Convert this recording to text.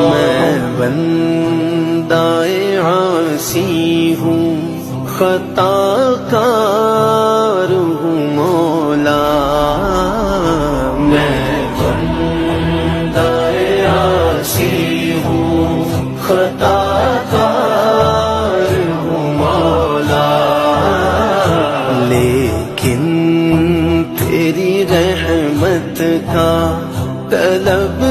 میں بندہ عاصی ہوں، خطا کار ہوں مولا، میں بندہ عاصی ہوں، خطا کار ہوں مولا، لیکن تیری رحمت کا طلب